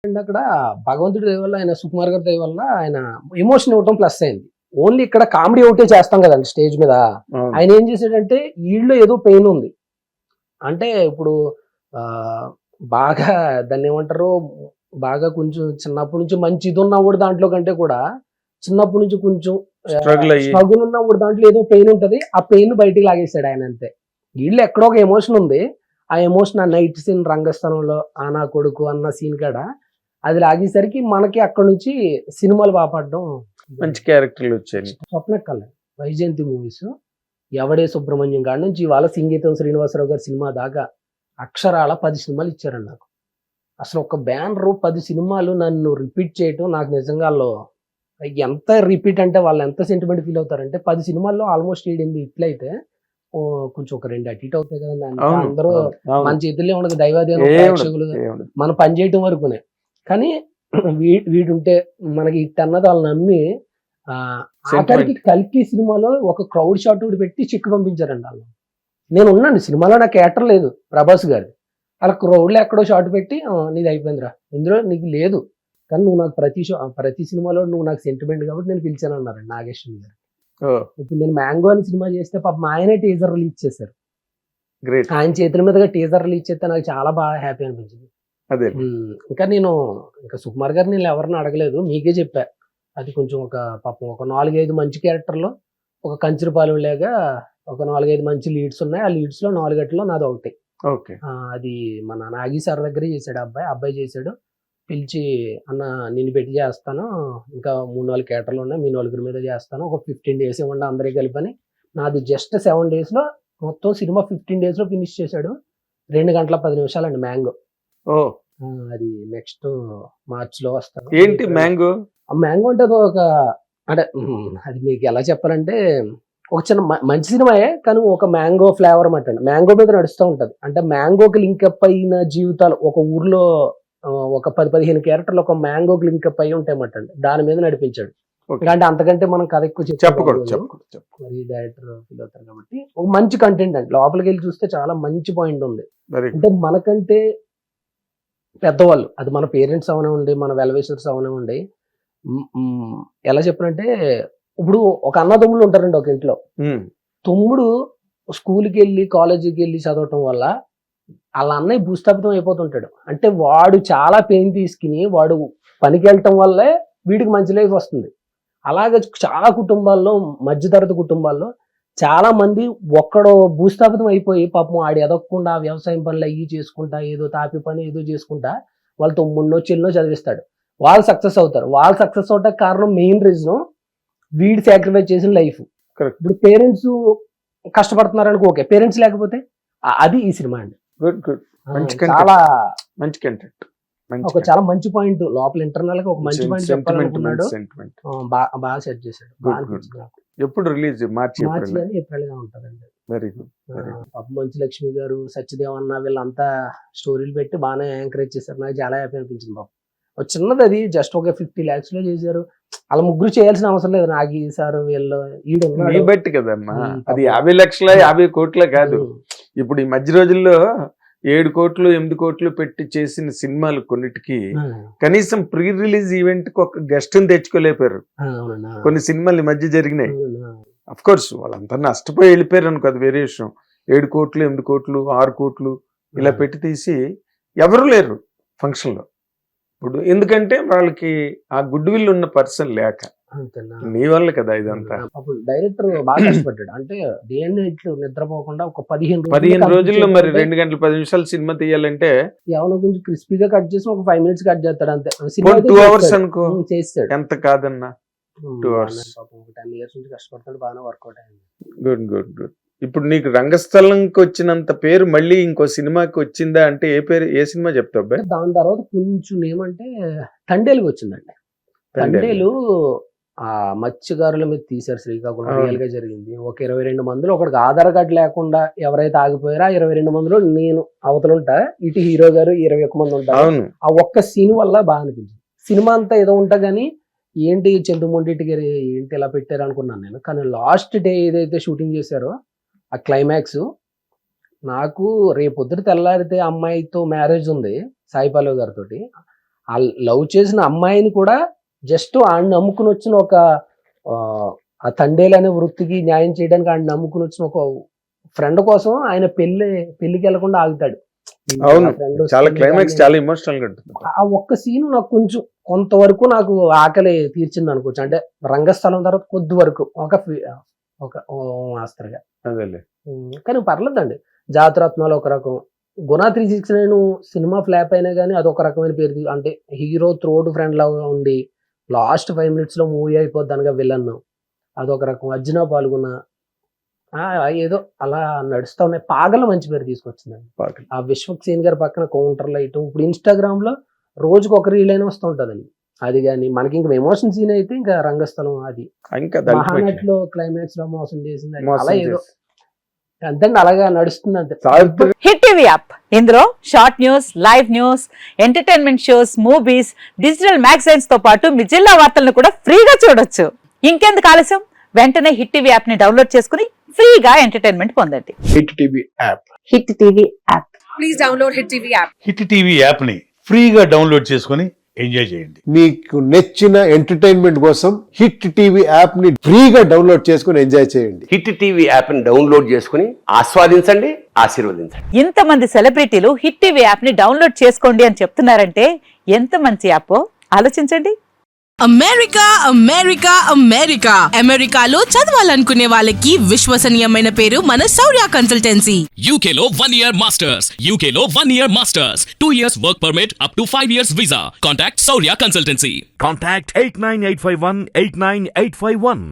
And అక్కడ భగవంతుడి దయ వల్ల ఆయన సుకుమార్ గారి దయ వల్ల ఆయన ఎమోషన్ ఇవ్వటం ప్లస్ అయింది. ఓన్లీ ఇక్కడ కామెడీ ఒకటే చేస్తాం కదండి స్టేజ్ మీద. ఆయన ఏం చేశాడంటే వీళ్ళు ఏదో పెయిన్ ఉంది అంటే ఇప్పుడు బాగా దాన్ని ఏమంటారు, బాగా కొంచెం చిన్నప్పటి నుంచి మంచి ఇది ఉన్నవాడు దాంట్లో కంటే కూడా చిన్నప్పటి నుంచి కొంచెం స్ట్రగుల్ ఉన్నవాడు దాంట్లో ఏదో పెయిన్ ఉంటది, ఆ పెయిన్ బయటికి లాగేశాడు ఆయన అంతే. వీళ్ళు ఎక్కడో ఒక ఎమోషన్ ఉంది, ఆ ఎమోషన్ ఆ నైట్ సీన్ రంగస్థలంలో ఆ నా కొడుకు అన్న సీన్ కాడ అది లాగేసరికి మనకి అక్కడ నుంచి సినిమాలు బాపడడం, మంచి క్యారెక్టర్లు వచ్చాయి. స్వప్న కళ్యాణ్, వైజయంతి మూవీస్, ఎవడే సుబ్రహ్మణ్యం కాడ నుంచి ఇవాళ సింగీతం శ్రీనివాసరావు గారి సినిమా దాకా అక్షరాల 10 సినిమాలు ఇచ్చారండి నాకు. అసలు ఒక బ్యానరు 10 సినిమాలు నన్ను రిపీట్ చేయటం నాకు నిజంగా ఎంత రిపీట్ అంటే వాళ్ళు ఎంత సెంటిమెంట్ ఫీల్ అవుతారంటే 10 సినిమాల్లో ఆల్మోస్ట్ 7-8 ఇట్లయితే కొంచెం ఒక 2 అటు ఇటు అవుతాయి కదండి. అందరూ మన చేతుల్లో ఉండదు, దైవాదేవులు ప్రేక్షకులు మనం పని చేయటం వరకునే. కానీ వీడుంటే మనకి ఇట్ అన్నది వాళ్ళు నమ్మి ఆఖరికి కల్కి సినిమాలో ఒక క్రౌడ్ షాట్ పెట్టి చెక్కు పంపించారండి వాళ్ళు. నేను ఉన్నాను సినిమాలో, నాకు క్యారెక్టర్ లేదు ప్రభాస్ గారి, అలా క్రౌడ్లో ఎక్కడో షాట్ పెట్టి నీది అయిపోయిందిరా, ఇందులో నీకు లేదు కానీ నువ్వు నాకు ప్రతి సినిమాలో నువ్వు నాకు సెంటిమెంట్ కాబట్టి నేను పిలిచాను అన్నారండి నాగేశ్వరి గారు. ఇప్పుడు నేను మ్యాంగో అని సినిమా చేస్తే పాపం ఆయనే టీజర్ రిలీజ్ చేశారు. ఆయన చేతుల మీదుగా టీజర్ రిలీజ్ చేస్తే నాకు చాలా బాగా హ్యాపీ అనిపించింది. ఇంకా ఇంకా సుకుమార్ గారు నేను ఎవరిని అడగలేదు, మీకే చెప్పా. అది కొంచెం పాపం ఒక 4-5 మంచి క్యారెక్టర్లో ఒక కంచిరపాలెం లాగా ఒక 4-5 మంచి లీడ్స్ ఉన్నాయి. ఆ లీడ్స్ లో 4 నాది ఒకటి. అది మన నాగి సార్ దగ్గర చేశాడు అబ్బాయి చేశాడు. పిలిచి అన్న నిన్ను పెట్టి చేస్తాను, ఇంకా 3-4 క్యారెక్టర్లు ఉన్నాయి, మీ 4 మీద చేస్తాను, ఒక 15 days ఇవ్వండి అందరికీ కలిపని. నాది జస్ట్ 7 days లో మొత్తం సినిమా 15 days లో ఫినిష్ చేశాడు. 2 గంటల 10 నిమిషాలండి మ్యాంగో. అది నెక్స్ట్ మార్చ్ లో వస్తాను. ఏంటి మ్యాంగో? మ్యాంగో అంటే అంటే అది మీకు ఎలా చెప్పాలంటే ఒక చిన్న మంచి సినిమాయే కానీ ఒక మ్యాంగో ఫ్లేవర్ అన్నమాట. మ్యాంగో మీద నడుస్తూ ఉంటది. అంటే మ్యాంగోకి లింకప్ అయిన జీవితాలు ఒక ఊర్లో ఒక 10-15 క్యారెక్టర్లు ఒక మ్యాంగోకి లింకప్ అయి ఉంటాయి అన్నమాట. దాని మీద నడిపించాడు. అంటే అంతకంటే మనం కథ ఎక్కువ చెప్పకూడదు, మరి డైరెక్టర్ ఫీల్ అవుతారు కాబట్టి ఒక మంచి కంటెంట్ అండి. లోపలికి వెళ్ళి చూస్తే చాలా మంచి పాయింట్ ఉంది. అంటే మనకంటే పెద్దవాళ్ళు, అది మన పేరెంట్స్ అవనివ్వండి, మన వెల్విషర్స్ అవనివ్వండి, ఎలా చెప్పనంటే ఇప్పుడు ఒక అన్నదమ్ములు ఉంటారండి ఒక ఇంట్లో. తమ్ముడు స్కూల్కి వెళ్ళి కాలేజీకి వెళ్ళి చదవటం వల్ల వాళ్ళ అన్నయ్య భూస్థాపితం అయిపోతుంటాడు. అంటే వాడు చాలా పెయిన్ తీసుకుని వాడు పనికి వెళ్ళటం వల్లే వీడికి మంచి లైఫ్ వస్తుంది. అలాగే చాలా కుటుంబాల్లో, మధ్యతరగతి కుటుంబాల్లో చాలా మంది ఒక్కడో భూస్థాపితం అయిపోయి పాపం ఆడి ఎదగకుండా వ్యవసాయం పనులు అయ్యి చేసుకుంటా, ఏదో తాపి పని ఏదో చేసుకుంటా వాళ్ళ తమ్ముడినో చెల్లినో చదివిస్తాడు. వాళ్ళు సక్సెస్ అవుతారు. వాళ్ళు సక్సెస్ అవటానికి కారణం మెయిన్ రీజన్ వీడు సాక్రిఫైస్ చేసిన లైఫ్. ఇప్పుడు పేరెంట్స్ కష్టపడుతున్నారు అనుకో, ఓకే, పేరెంట్స్ లేకపోతే అది ఈ సినిమా అండి. చాలా మంచి కంటెంట్, ఒక చాలా మంచి పాయింట్ లోపల ఇంటర్నల్ గా ఒక మంచి పాయింట్ చెప్పాలనుకున్నాడు. బాగా సెట్ చేశాడు. ఎప్పుడు రిలీజ్? మార్చి ఏప్రిల్ గా ఉంటదండి. Very good. మంచు లక్ష్మి గారు, సత్యదేవ్ అన్న వీళ్ళంతా స్టోరీలు పెట్టి బాగానే ఎంకరేజ్ చేశారు. నాకు చాలా హ్యాపీ అనిపించింది. బాబు చిన్నది అది, జస్ట్ ఒక 50 lakhs లో చేశారు. అలా ముగ్గురు చేయాల్సిన అవసరం లేదు. నాగి సార్ వీళ్ళు బట్టి కదమ్మా, అది 50 లక్షల 50 కోట్ల కాదు. ఇప్పుడు ఈ మధ్య రోజుల్లో 7 కోట్లు 8 కోట్లు పెట్టి చేసిన సినిమాలు కొన్నిటికి కనీసం ప్రీ రిలీజ్ ఈవెంట్ కి ఒక గెస్ట్ ని తెచ్చుకోలేపారు. కొన్ని సినిమాలు ఈ మధ్య జరిగినాయి. అఫ్ కోర్స్ వాళ్ళంతా నష్టపోయి వెళ్ళిపోయారు అనుకో, అది వేరే విషయం. 7 కోట్లు 8 కోట్లు 6 కోట్లు ఇలా పెట్టి తీసి ఎవరు లేరు ఫంక్షన్ లో. ఇప్పుడు ఎందుకంటే వాళ్ళకి ఆ గుడ్ విల్ ఉన్న పర్సన్ లేక, మీ వల్ల కదా ఇదంతా. డైరెక్టర్ బాగా కష్టపడ్డాడు. అంటే నిద్రపోకుండా ఒక 15 రోజుల్లో మరి 2 గంటల 10 నిమిషాలు సినిమా తీయాలంటే ఏమైనా కొంచెం క్రిస్పీగా కట్ చేసి ఒక 5 minutes కట్ చేస్తాడు అంతే. 2 hours అనుకో, చేస్తాడు. ఎంత కాదన్నా 2 hours. 10 years నుంచి కష్టపడతాడు, బాగా వర్కౌట్ అయింది. Good good good. ఇప్పుడు నీకు రంగస్థలంకి వచ్చినంత పేరు మళ్ళీ ఇంకో సినిమాకి వచ్చిందా అంటే ఏ సినిమా చెప్తావు? దాని తర్వాత కొంచెం ఏమంటే తండేలుకి వచ్చిందండి. తండేలు ఆ మత్స్యకారుల మీద తీశారు శ్రీకాకుళం. రియల్ గా జరిగింది. ఒక 22 మందిలో ఒకరికి ఆధార్ కార్డు లేకుండా ఎవరైతే ఆగిపోయారో ఆ 22 మందిలో నేను అవతలుంటా, ఇటు హీరో గారు 21 మంది ఉంటారు. ఆ ఒక్క సీన్ వల్ల బాగా అనిపించింది. సినిమా అంతా ఏదో ఉంటా గానీ ఏంటి చంద్రమోహన్ గారు ఏంటి ఇలా పెట్టారు అనుకున్నాను నేను. కానీ లాస్ట్ డే ఏదైతే షూటింగ్ చేశారో ఆ క్లైమాక్స్, నాకు రేపొద్దున తెల్లారితే అమ్మాయితో మ్యారేజ్ ఉంది సాయి పల్లవి గారితో. ఆ లవ్ చేసిన అమ్మాయిని కూడా జస్ట్ ఆయన నమ్ముకుని వచ్చిన ఒక ఆ తండేలు అనే వృత్తికి న్యాయం చేయడానికి ఆయన నమ్ముకుని వచ్చిన ఒక ఫ్రెండ్ కోసం ఆయన పెళ్లికి వెళ్లకుండా ఆగుతాడు. అవును, చాలా క్లైమాక్స్ చాలా ఎమోషనల్ గా ఉంటుంది. ఆ ఒక్క సీన్ నాకు కొంతవరకు నాకు ఆకలి తీర్చింది అనుకోవచ్చు. అంటే రంగస్థలం తర్వాత కొద్ది వరకు ఒక మాస్టర్గా. కానీ పర్లేదండి. జాతరత్నాలు ఒక రకం, గుణ 369 సినిమా ఫ్లాప్ అయినా కానీ అదొక రకమైన పేరు. అంటే హీరో త్రోడ్ ఫ్రెండ్ లాగా ఉండి లాస్ట్ 5 minutes లో మూవీ అయిపోద్ది అనగా విలన్, అదొక రకం. అర్జున పాల్గొన్న ఏదో అలా నడుస్తా ఉన్నాయి. పాగల మంచి పేరు తీసుకొచ్చిందండి. ఆ విశ్వక్ సేన్ గారి పక్కన కౌంటర్ లైట్. ఇప్పుడు ఇన్స్టాగ్రామ్ లో రోజుకి ఒక రీల్ అయినా వస్తూ ఉంటదండి. అది కానీ మనకి ఇంకా ఎమోషన్ సీన్ అయితే ఇంకా రంగస్థలం, అది మహానటిలో క్లైమాక్స్ లో మోసం చేసింది, అలా ఏదో అంతండి అలాగా నడుస్తుంది అంతే. హిట్ టీవీ యాప్, ఇందులో short news, live news, entertainment shows, movies, digital magazines తో పాటు మీ జిల్లా వార్తలను కూడా ఫ్రీగా చూడొచ్చు. ఇంకెందుకు ఆలస్యం, వెంటనే హిట్ టీవీ యాప్ ని డౌన్లోడ్ చేసుకుని ఫ్రీగా ఎంటర్టైన్మెంట్ పొందండి. Hit TV app. Hit TV app. Please download hit TV app. Hit TV app ని ఫ్రీగా డౌన్లోడ్ చేసుకుని ఎంజాయ్ చేయండి. మీకు నచ్చిన ఎంటర్టైన్మెంట్ కోసం హిట్ టీవీ యాప్ ని ఫ్రీగా డౌన్లోడ్ చేసుకుని ఎంజాయ్ చేయండి. హిట్ టీవీ యాప్ ని డౌన్లోడ్ చేసుకుని ఆస్వాదించండి, ఆశీర్వదించండి. ఇంతమంది సెలబ్రిటీలు హిట్ టీవీ యాప్ ని డౌన్లోడ్ చేసుకోండి అని చెప్తున్నారంటే ఎంత మంచి యాప్ ఆలోచించండి. అమెరికా అమెరికా అమెరికా అమెరికాలో చదవాలనుకునే వాళ్ళకి విశ్వసనీయమైన పేరు మన శౌర్య కన్సల్టెన్సీ. UK లో 1 year masters, UK లో 1 year masters, 2 years work permit up to 5 years visa. Contact Saurya Consultancy. Contact 89851 89851.